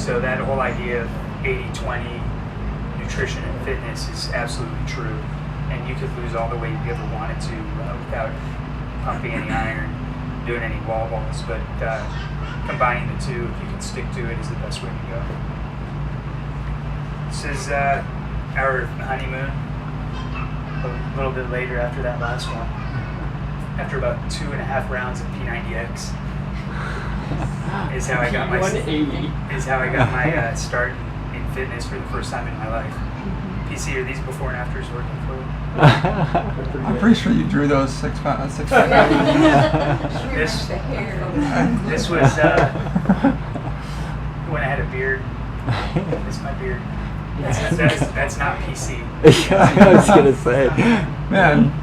So that whole idea of 80-20 nutrition and fitness is absolutely true. And you could lose all the weight you ever wanted to without pumping any iron, doing any wall balls. But combining the two, if you can stick to it, is the best way to go. This is our honeymoon. A little bit later after that last one. After about 2.5 rounds of P90X. Is how I got my start in fitness for the first time in my life. PC, are these before and afters working for you? I'm pretty sure you drew those six pack. This was when I had a beard. This is my beard. That's not PC. I was gonna say, man.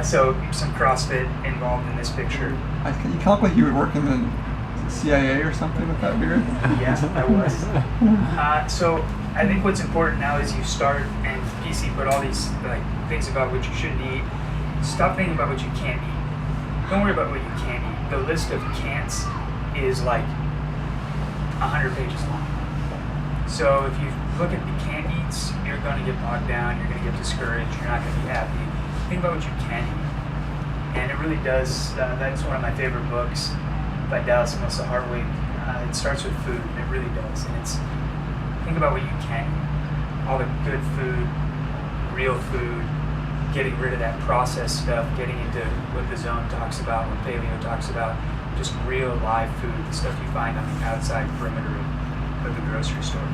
So some CrossFit involved in this picture. You kind of look like you would work in the CIA or something with that beard. Yes, I was. So I think what's important now is you start, and PC put all these things about what you shouldn't eat. Stop thinking about what you can't eat. Don't worry about what you can't eat. The list of can'ts is like 100 pages long. So if you look at the can't eats, you're going to get bogged down, you're going to get discouraged, you're not going to be happy. Think about what you can eat. And it really does, that's one of my favorite books by Dallas and Melissa Hartwig. It starts with food, it really does. And it's, think about what you can eat. All the good food, real food, getting rid of that processed stuff, getting into what the zone talks about, what paleo talks about, just real live food, the stuff you find on the outside perimeter of the grocery store.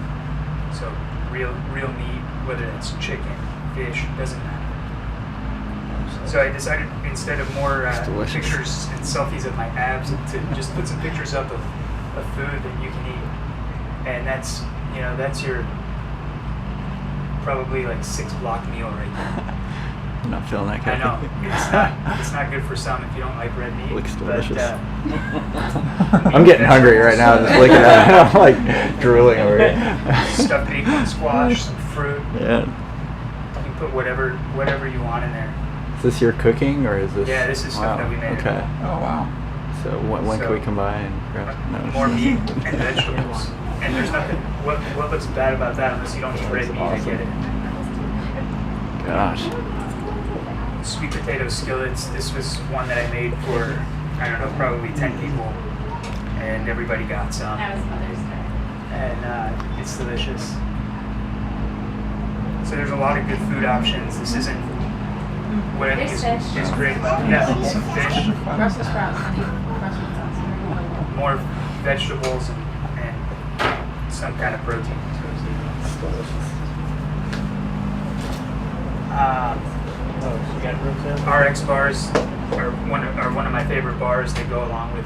So real meat, whether it's chicken, fish, doesn't matter. So I decided instead of more pictures and selfies of my abs to just put some pictures up of food that you can eat. And that's your probably like 6-block meal right there. I'm not feeling that good. I know. It's not good for some if you don't like red meat. Looks delicious. But, I'm getting hungry right now just looking at it. I'm like drooling over here. Stuffed acorn squash, some fruit. Yeah. You can put whatever you want in there. Is this your cooking or is this? Yeah, this is stuff that we made. Okay. Oh wow. So when can we come by and grab? No. More meat and vegetables. And there's nothing. What looks bad about that unless you don't eat red meat? Awesome. I get it. Gosh. Sweet potato skillets. This was one that I made for, I don't know, probably 10 people, and everybody got some. That was Mother's Day. And it's delicious. So there's a lot of good food options. This isn't what I think is great. Yeah, some fish, Brussels sprouts, honey. Brussels sprouts. more vegetables, and some kind of protein. It's delicious. RX bars are one of my favorite bars. They go along with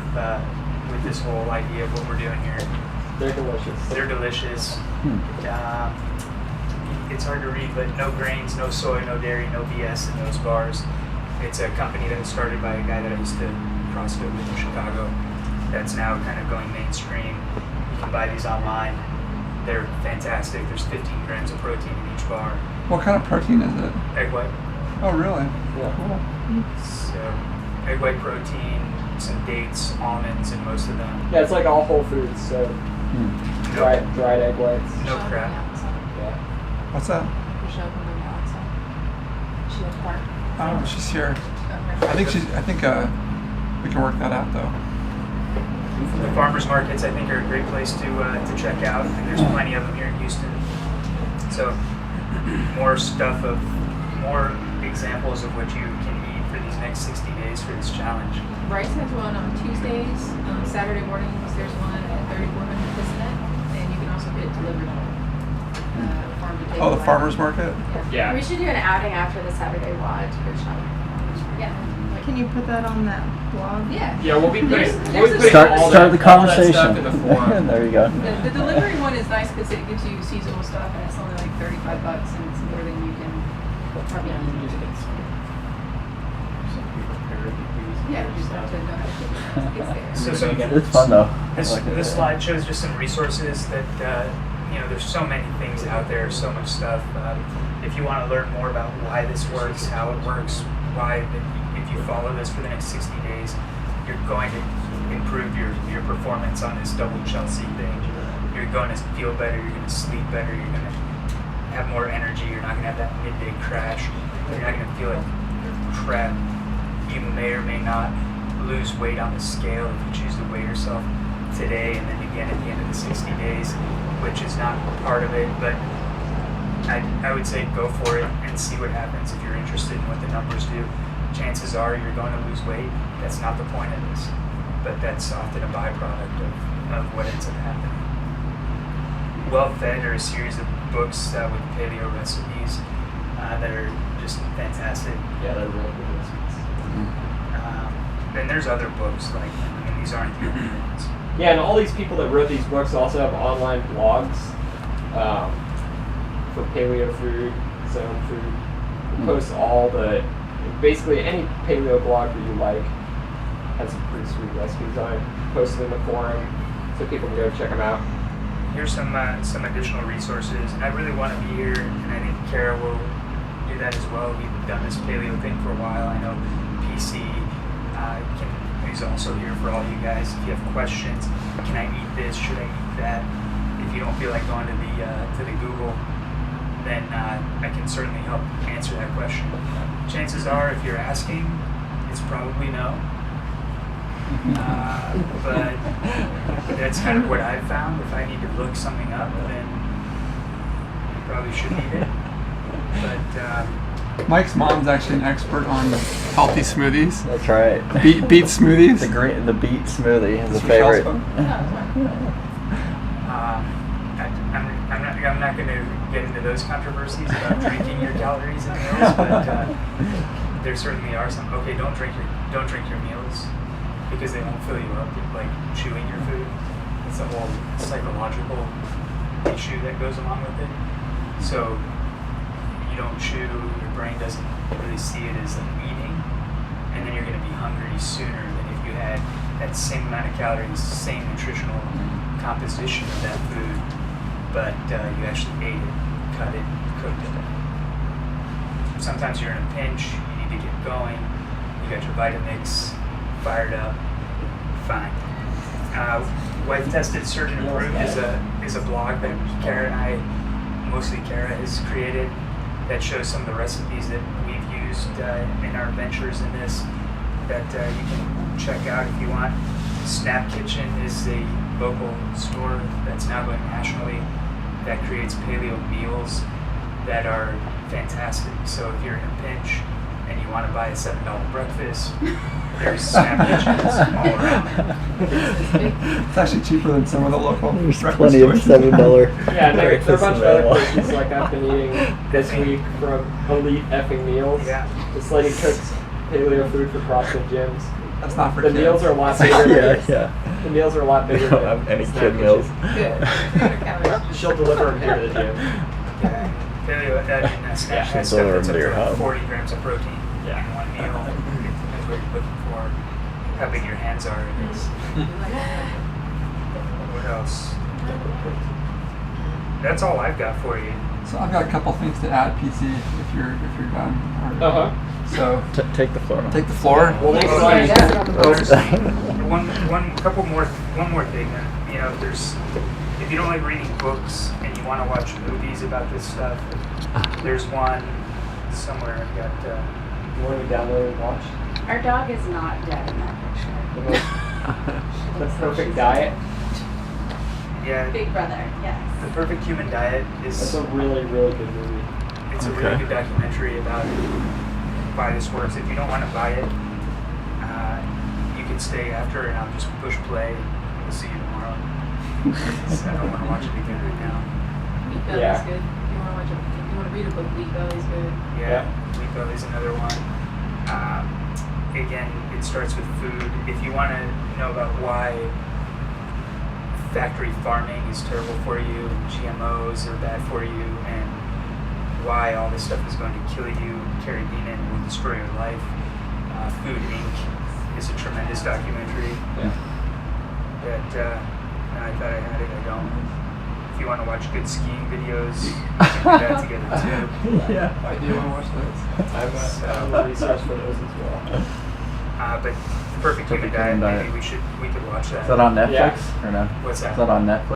this whole idea of what we're doing here. They're delicious. They're delicious. It's hard to read, but no grains, no soy, no dairy, no BS in those bars. It's a company that was started by a guy that I used to CrossFit with in Chicago. That's now kind of going mainstream. You can buy these online. They're fantastic. There's 15 grams of protein in each bar. What kind of protein is it? Egg white. Oh really? Yeah. Cool. So egg white protein, some dates, almonds, and most of them. Yeah, it's like all whole foods, so dried egg whites. No crap. Yeah. What's that? Michelle from the outside. She was part. Oh, she's here. I think we can work that out though. The farmers markets, I think, are a great place to check out, and there's plenty of them here in Houston. So more examples of what you can eat for these next 60 days for this challenge. Bryce has one on Tuesdays. Saturday mornings, there's one at 3400 Bissonnette, and you can also get it delivered farm to table. Oh, the farmers market. Yeah. We should do an outing after the Saturday watch. Yeah. Can you put that on that blog? Yeah. Yeah, we'll be putting Start all the that conversation. stuff in the forum. There you go. The delivery one is nice because it gives you seasonal stuff, and it's only like $35, and it's more than you can probably use. Yeah, you just have to know how to get it. So It's fun though. This slide shows just some resources that, there's so many things out there, so much stuff. If you want to learn more about why this works, how it works, why if you follow this for the next 60 days, you're going to improve your performance on this double Chelsea thing. You're you're going to feel better, you're going to sleep better, you're going to have more energy, you're not going to have that midday crash, you're not going to feel like crap. You may or may not lose weight on the scale if you choose to weigh yourself today and then again at the end of the 60 days, which is not part of it, but I would say go for it and see what happens. If you're interested in what the numbers do, chances are you're going to lose weight. That's not the point of this, but that's often a byproduct of what ends up happening. Well Fed are a series of books with paleo recipes that are just fantastic. Yeah, they're really good recipes. Then there's other books like, these aren't the only ones. Yeah, and all these people that wrote these books also have online blogs for paleo food, zone food. Post all the, basically any paleo blog that you like has some pretty sweet recipes on it. Post them in the forum so people can go check them out. Here's some additional resources, and I really want to be here, and I think Kara will do that as well. We've done this paleo thing for a while. I know PC is also here for all you guys. If you have questions, can I eat this? Should I eat that? If you don't feel like going to the Google, then I can certainly help answer that question. Chances are, if you're asking, it's probably no. But that's kind of what I've found. If I need to look something up, then you probably should eat it. But Mike's mom's actually an expert on healthy smoothies. That's right. Beet smoothies. The beet smoothie is a That's what favorite. Charles I'm not going to get into those controversies about drinking your calories in meals, but there certainly are some. Okay, don't drink your meals because they won't fill you up. Like chewing your food, it's a whole psychological issue that goes along with it. So you don't chew, your brain doesn't really see it as like eating, and then you're going to be hungry sooner than if you had that same amount of calories, same nutritional composition of that food, but you actually ate it, cut it, cooked it. Sometimes you're in a pinch, you need to get going, you got your Vitamix fired up, fine. Wife Tested Surgeon Approved is a blog that Kara and I, mostly Kara, has created that shows some of the recipes that we've used in our ventures in this that you can check out if you want. Snap Kitchen is a local store that's now going nationally that creates paleo meals that are fantastic. So if you're in a pinch and you want to buy a $7 breakfast, there's Snap Kitchens all around. It's actually cheaper than some of the local There's breakfast plenty of stores. $7 Yeah, and there are a breakfast bunch of other available. places like I've been eating this week from Elite Effing Meals. Yeah. This lady cooks paleo food for CrossFit gyms. That's not for The kids. meals are a lot bigger. Yeah. The meals are a lot bigger They don't than have any Snap kid meals. Kitchen. Good. 300 calories. She'll deliver them here to the gym. Yeah, paleo that Snap She'll has stuff deliver that's them up to your to home. 40 grams of protein Yeah. in one meal. That's what you're looking for. How big your hands are, I guess. What else? That's all I've got for you. So I've got a couple things to add, PC, if you're done. Uh-huh. So Take the floor. take the floor. Well, next Oh, time. there's one more thing. You know, if you don't like reading books and you want to watch movies about this stuff, there's one somewhere I've got. You want to download and watch? Our dog is not dead in that The picture. most, the perfect diet. Yeah, Big brother, The yes. Perfect Human Diet That's is a really, really good movie. it's a Okay. really good documentary about why this works. If you don't want to buy it, you can stay after and I'll just push play. We'll see you tomorrow. I don't want to watch it again right now. Wheat Belly's Yeah. good. If you want to read a book, Wheat Belly's good. Yeah, Wheat Belly's another one. Again, it starts with food. If you want to know about why factory farming is terrible for you and GMOs are bad for you and why all this stuff is going to kill you, Carrie Beanan will destroy your life. Food Inc. is a tremendous documentary Yeah. that I thought I had it, I don't. If you want to watch good skiing videos, we can do that together too. Yeah. I do want to watch those. I'm a research for those as well. But The Perfect Human Perfect Diet, Human Diet. maybe we could watch that. Is that on Netflix Yeah. or no? What's that? Is that on Netflix?